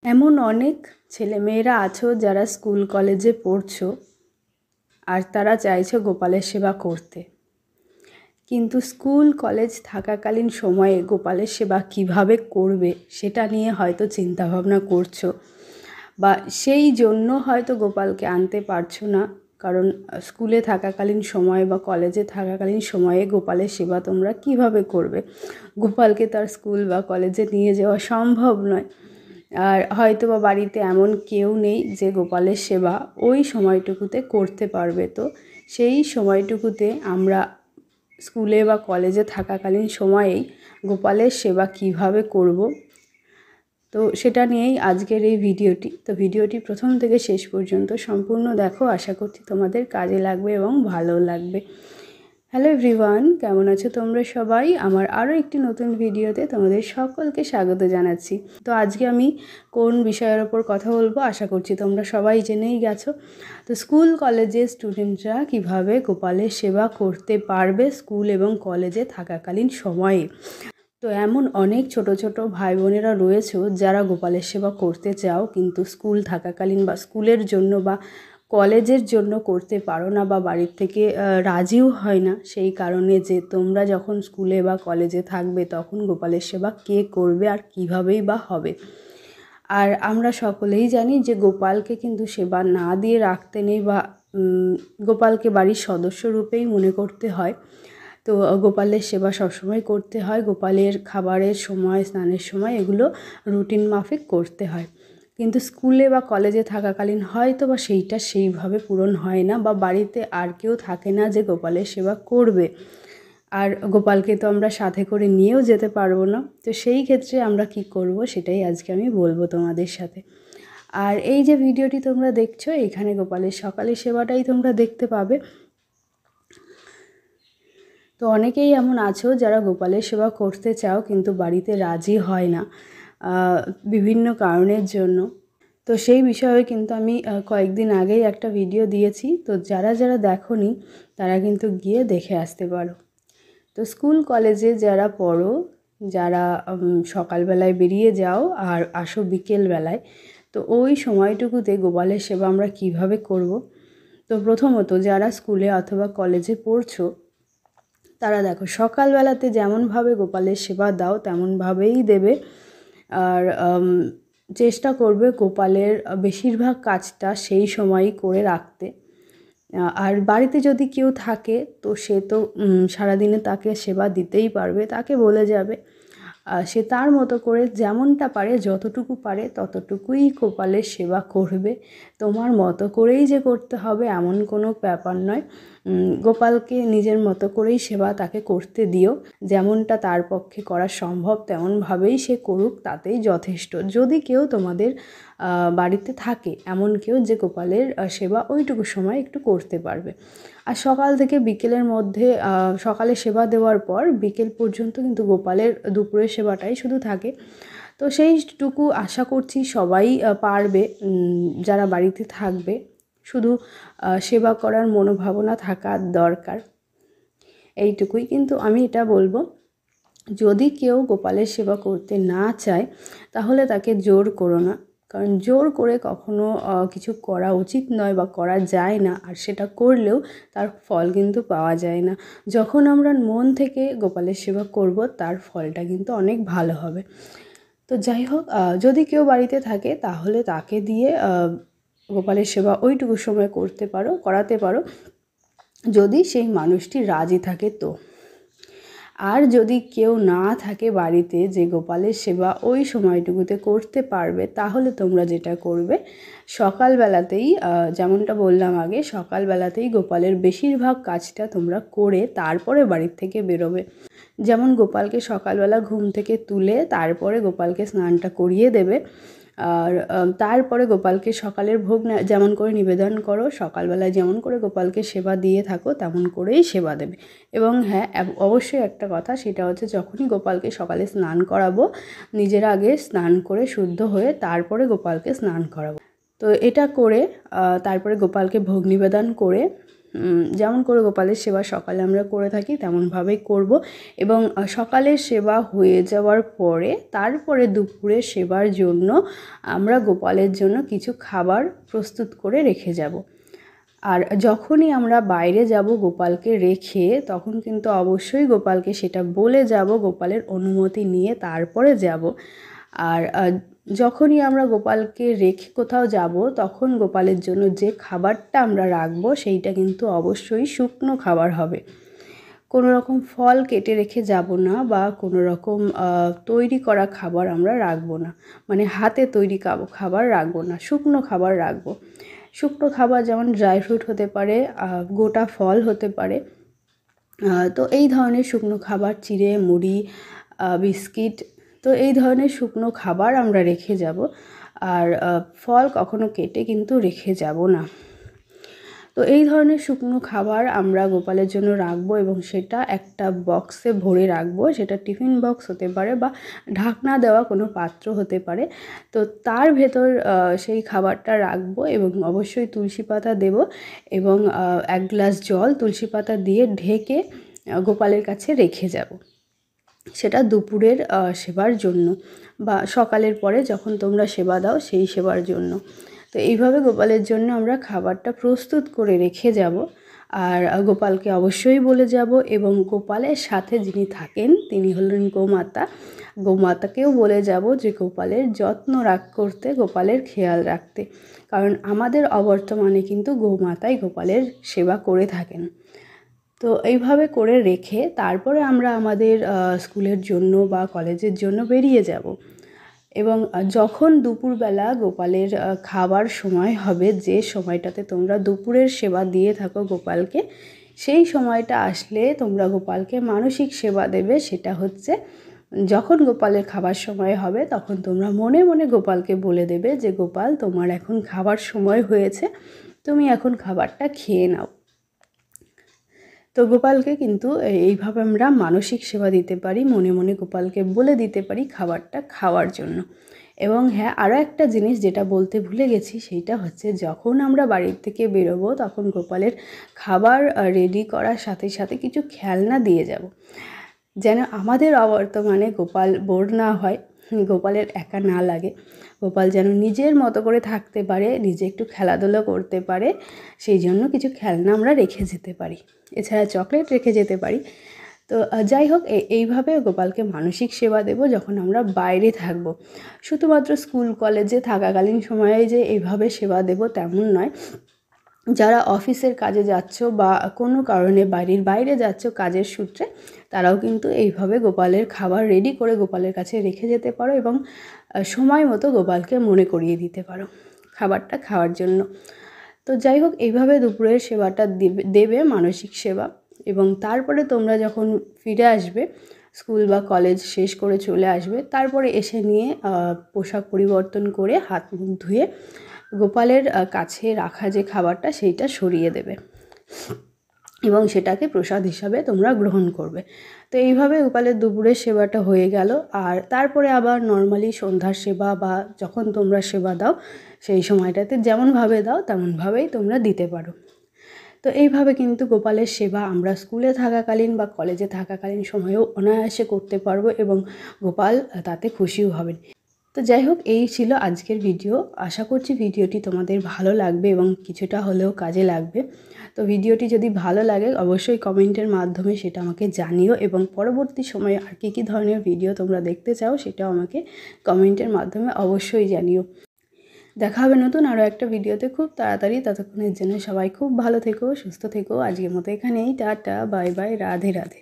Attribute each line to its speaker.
Speaker 1: এমন অনেক ছেলেমেয়েরা আছো যারা স্কুল কলেজে পড়ছো আর তারা চাইছো গোপালের সেবা করতে, কিন্তু স্কুল কলেজ থাকাকালীন সময়ে গোপালের সেবা কিভাবে করবে সেটা নিয়ে হয়তো চিন্তাভাবনা করছো, বা সেই জন্য হয়তো গোপালকে আনতে পারছো না। কারণ স্কুলে থাকাকালীন সময় বা কলেজে থাকাকালীন সময়ে গোপালের সেবা তোমরা কিভাবে করবে? গোপালকে তার স্কুল বা কলেজে নিয়ে যাওয়া সম্ভব নয়। আর হয়তো বা বাড়িতে এমন কেউ নেই যে গোপালের সেবা ওই সময়টুকুতে করতে পারবে। তো সেই সময়টুকুতে আমরা স্কুলে বা কলেজে থাকাকালীন সময়েই গোপালের সেবা কিভাবে করব, তো সেটা নিয়েই আজকের এই ভিডিওটি। তো ভিডিওটি প্রথম থেকে শেষ পর্যন্ত সম্পূর্ণ দেখো, আশা করছি তোমাদের কাজে লাগবে এবং ভালো লাগবে। হ্যালো এভরিওয়ান, কেমন আছো তোমরা সবাই? আমার আরও একটি নতুন ভিডিওতে তোমাদের সকলকে স্বাগত জানাচ্ছি। তো আজকে আমি কোন বিষয়ের ওপর কথা বলবো আশা করছি তোমরা সবাই জেনেই গেছো। তো স্কুল কলেজের স্টুডেন্টরা কিভাবে গোপালের সেবা করতে পারবে স্কুল এবং কলেজে থাকাকালীন সময়ে। তো এমন অনেক ছোট ছোট ভাই বোনেরা রয়েছে যারা গোপালের সেবা করতে চাও, কিন্তু স্কুল থাকাকালীন বা স্কুলের জন্য বা কলেজের জন্য করতে পারো না, বা বাড়ির থেকে রাজিও হয় না। সেই কারণে যে তোমরা যখন স্কুলে বা কলেজে থাকবে তখন গোপালের সেবা কে করবে আর কীভাবেই বা হবে। আর আমরা সকলেই জানি যে গোপালকে কিন্তু সেবা না দিয়ে রাখতে নেই, বা গোপালকে বাড়ির সদস্য রূপেই মনে করতে হয়। তো গোপালের সেবা সবসময় করতে হয়। গোপালের খাবারের সময়, স্নানের সময় এগুলো রুটিন মাফিক করতে হয়। কিন্তু স্কুলে বা কলেজে থাকাকালীন হয়তো বা সেইটা সেইভাবে পূরণ হয় না, বা বাড়িতে আর কেউ থাকে না যে গোপালের সেবা করবে। আর গোপালকে তো আমরা সাথে করে নিয়েও যেতে পারবো না। তো সেই ক্ষেত্রে আমরা কি করব সেটাই আজকে আমি বলবো তোমাদের সাথে। আর এই যে ভিডিওটি তোমরা দেখছো, এখানে গোপালের সকালের সেবাটাই তোমরা দেখতে পাবে। তো অনেকেই এমন আছো যারা গোপালের সেবা করতে চাও, কিন্তু বাড়িতে রাজি হয় না বিভিন্ন কারণের জন্য। তো সেই বিষয়ে কিন্তু আমি কয়েকদিন আগেই একটা ভিডিও দিয়েছি। তো যারা যারা দেখোনি তারা কিন্তু গিয়ে দেখে আসতে পারো। তো স্কুল কলেজে যারা পড়ো, যারা সকালবেলায় বেরিয়ে যাও আর আসো বিকেলবেলায়, তো ওই সময়টুকুতে গোপালের সেবা আমরা কিভাবে করব। তো প্রথমত যারা স্কুলে অথবা কলেজে পড়ছো তারা দেখো, সকালবেলাতে যেমনভাবে গোপালের সেবা দাও তেমনভাবেই দেবে। আর চেষ্টা করবে গোপালের বেশিরভাগ কাজটা সেই সময়ই করে রাখতে। আর বাড়িতে যদি কেউ থাকে তো সে তো সারাদিনে তাকে সেবা দিতেই পারবে, তাকে বলে যাবে সে তার মতো করে যেমনটা পারে, যতটুকু পারে ততটুকুই গোপালের সেবা করবে। তোমার মতো করেই যে করতে হবে এমন কোনো ব্যাপার নয়। গোপালকে নিজের মতো করেই সেবা তাকে করতে দিও। যেমনটা তার পক্ষে করা সম্ভব তেমনভাবেই সে করুক, তাতেই যথেষ্ট। যদি কেউ তোমাদের বাড়িতে থাকে এমন কেউ যে গোপালের সেবা ওইটুকু সময় একটু করতে পারবে। আর সকাল থেকে বিকেলের মধ্যে, সকালে সেবা দেওয়ার পর বিকেল পর্যন্ত কিন্তু গোপালের দুপুরের সেবাটাই শুধু থাকে। তো সেইটুকু আশা করছি সবাই পারবে যারা বাড়িতে থাকবে। শুধু সেবা করার মনোভাবনা থাকা দরকার, এইটুকুই। কিন্তু আমি এটা বলবো, যদি কেউ গোপালের সেবা করতে না চায় তাহলে তাকে জোর করো না। কারণ জোর করে কখনো কিছু করা উচিত নয় বা করা যায় না। আর সেটা করলেও তার ফল কিন্তু পাওয়া যায় না। যখন আমরা মন থেকে গোপালের সেবা করব তার ফলটা কিন্তু অনেক ভালো হবে। তো যাই হোক, যদি কেউ বাড়িতে থাকে তাহলে তাকে দিয়ে গোপালের সেবা ওইটুকু সময় করাতে পারো, যদি সেই মানুষটি রাজি থাকে তো। আর যদি কেউ না থাকে বাড়িতে যে গোপালের সেবা ওই সময়টুকুতে করতে পারবে, তাহলে তোমরা যেটা করবে, সকালবেলাতেই যেমনটা বললাম আগে, সকালবেলাতেই গোপালের বেশিরভাগ কাজটা তোমরা করে তারপরে বাড়ির থেকে বেরোবে। যেমন গোপালকে সকালবেলা ঘুম থেকে তুলে তারপরে গোপালকে স্নানটা করিয়ে দেবে। আর তারপরে গোপালকে সকালের ভোগ যেমন করে নিবেদন করো, সকালবেলায় যেমন করে গোপালকে সেবা দিয়ে থাকো তেমন করেই সেবা দেবে। এবং হ্যাঁ, অবশ্যই একটা কথা, সেটা হচ্ছে যখনই গোপালকে সকালে স্নান করাবো, নিজের আগে স্নান করে শুদ্ধ হয়ে তারপরে গোপালকে স্নান করাবো। তো এটা করে তারপরে গোপালকে ভোগ নিবেদন করে যেমন করে গোপালের সেবা সকালে আমরা করে থাকি তেমনভাবেই করব। এবং সকালের সেবা হয়ে যাওয়ার পরে তারপরে দুপুরের সেবার জন্য আমরা গোপালের জন্য কিছু খাবার প্রস্তুত করে রেখে যাব। আর যখনই আমরা বাইরে যাব গোপালকে রেখে, তখন কিন্তু অবশ্যই গোপালকে সেটা বলে যাব, গোপালের অনুমতি নিয়ে তারপরে যাব। আর যখনই আমরা গোপালকে রেখে কোথাও যাব, তখন গোপালের জন্য যে খাবারটা আমরা রাখবো সেইটা কিন্তু অবশ্যই শুকনো খাবার হবে। কোনো রকম ফল কেটে রেখে যাব না, বা কোনো রকম তৈরি করা খাবার আমরা রাখবো না, মানে হাতে তৈরি খাবার রাখবো না, শুকনো খাবার রাখবো। শুকনো খাবার যেমন ড্রাই ফ্রুট হতে পারে, গোটা ফল হতে পারে। তো এই ধরনের শুকনো খাবার, চিড়ে মুড়ি, বিস্কিট, তো এই ধরনের শুকনো খাবার আমরা রেখে যাব। আর ফল কখনো কেটে কিন্তু রেখে যাব না। তো এই ধরনের শুকনো খাবার আমরা গোপালের জন্য রাখবো, এবং সেটা একটা বক্সে ভরে রাখবো। সেটা টিফিন বক্স হতে পারে বা ঢাকনা দেওয়া কোনো পাত্র হতে পারে। তো তার ভেতর সেই খাবারটা রাখবো, এবং অবশ্যই তুলসী পাতা দেব, এবং 1 গ্লাস জল তুলসী পাতা দিয়ে ঢেকে গোপালের কাছে রেখে যাব। সেটা দুপুরের সেবার জন্য, বা সকালের পরে যখন তোমরা সেবা দাও সেই সেবার জন্য। তো এইভাবে গোপালের জন্য আমরা খাবারটা প্রস্তুত করে রেখে যাব। আর গোপালকে অবশ্যই বলে যাব, এবং গোপালের সাথে যিনি থাকেন তিনি হলেন গোমাতা। গোমাতাকেও বলে যাব যে গোপালের যত্ন করতে, গোপালের খেয়াল রাখতে। কারণ আমাদের অবর্তমানে কিন্তু গোমাতাই গোপালের সেবা করে থাকেন। তো এইভাবে করে রেখে তারপরে আমরা আমাদের স্কুলের জন্য বা কলেজের জন্য বেরিয়ে যাব। এবং যখন দুপুরবেলা গোপালের খাবার সময় হবে, যে সময়টাতে তোমরা দুপুরের সেবা দিয়ে থাকো গোপালকে, সেই সময়টা আসলে তোমরা গোপালকে মানসিক সেবা দেবে। সেটা হচ্ছে, যখন গোপালের খাবার সময় হবে তখন তোমরা মনে মনে গোপালকে বলে দেবে যে গোপাল, তোমার এখন খাবার সময় হয়েছে, তুমি এখন খাবারটা খেয়ে নাও। তো গোপালকে কিন্তু এইভাবে আমরা মানসিক সেবা দিতে পারি, মনে মনে গোপালকে বলে দিতে পারি খাবারটা খাওয়ার জন্য। এবং হ্যাঁ, আরও একটা জিনিস যেটা বলতে ভুলে গেছি, সেইটা হচ্ছে যখন আমরা বাড়ির থেকে বেরোবো তখন গোপালের খাবার রেডি করার সাথে সাথে কিছু খেলনা দিয়ে যাব, যেন আমাদের অবর্তমানে গোপাল বোর না হয়, গোপালের একা না লাগে, গোপাল যেন নিজের মতো করে থাকতে পারে, নিজে একটু খেলাধুলো করতে পারে। সেই জন্য কিছু খেলনা আমরা রেখে যেতে পারি, এছাড়া চকলেট রেখে যেতে পারি। তো যাই হোক, এইভাবে গোপালকে মানসিক সেবা দেব যখন আমরা বাইরে থাকব। শুধুমাত্র স্কুল কলেজে থাকাকালীন সময়ে যে এইভাবে সেবা দেব তেমন নয়। যারা অফিসের কাজে যাচ্ছ বা কোনো কারণে বাড়ির বাইরে যাচ্ছ কাজের সূত্রে, তারাও কিন্তু এইভাবে গোপালের খাবার রেডি করে গোপালের কাছে রেখে যেতে পারো, এবং সময় মতো গোপালকে মনে করিয়ে দিতে পারো খাবারটা খাওয়ার জন্য। তো যাই হোক, এইভাবে দুপুরের সেবাটা দেবে মানসিক সেবা। এবং তারপরে তোমরা যখন ফিরে আসবে, স্কুল বা কলেজ শেষ করে চলে আসবে, তারপরে এসে নিয়ে পোশাক পরিবর্তন করে হাত মুখ ধুয়ে গোপালের কাছে রাখা যে খাবারটা সেইটা সরিয়ে দেবে, এবং সেটাকে প্রসাদ হিসাবে তোমরা গ্রহণ করবে। তো এইভাবে গোপালের দুপুরের সেবাটা হয়ে গেল। আর তারপরে আবার নর্মালি সন্ধ্যার সেবা, বা যখন তোমরা সেবা দাও সেই সময়টাতে যেমনভাবে দাও তেমনভাবেই তোমরা দিতে পারো। তো এইভাবে কিন্তু গোপালের সেবা আমরা স্কুলে থাকাকালীন বা কলেজে থাকাকালীন সময়েও অনায়াসে করতে পারবো, এবং গোপাল তাতে খুশিও হবেন। তো যাই হোক, এই ছিল আজকের ভিডিও। আশা করছি ভিডিওটি তোমাদের ভালো লাগবে এবং কিছুটা হলেও কাজে লাগবে। তো ভিডিওটি যদি ভালো লাগে অবশ্যই কমেন্টের মাধ্যমে সেটা আমাকে জানিও, এবং পরবর্তী সময়ে আর কী ধরনের ভিডিও তোমরা দেখতে চাও সেটাও আমাকে কমেন্টের মাধ্যমে অবশ্যই জানিও। দেখা হবে নতুন আরও একটা ভিডিওতে খুব তাড়াতাড়ি। ততক্ষণের জন্য সবাই খুব ভালো থেকো, সুস্থ থেকো। আজকের মতো এখানেই, tata, bye bye, Radhe Radhe.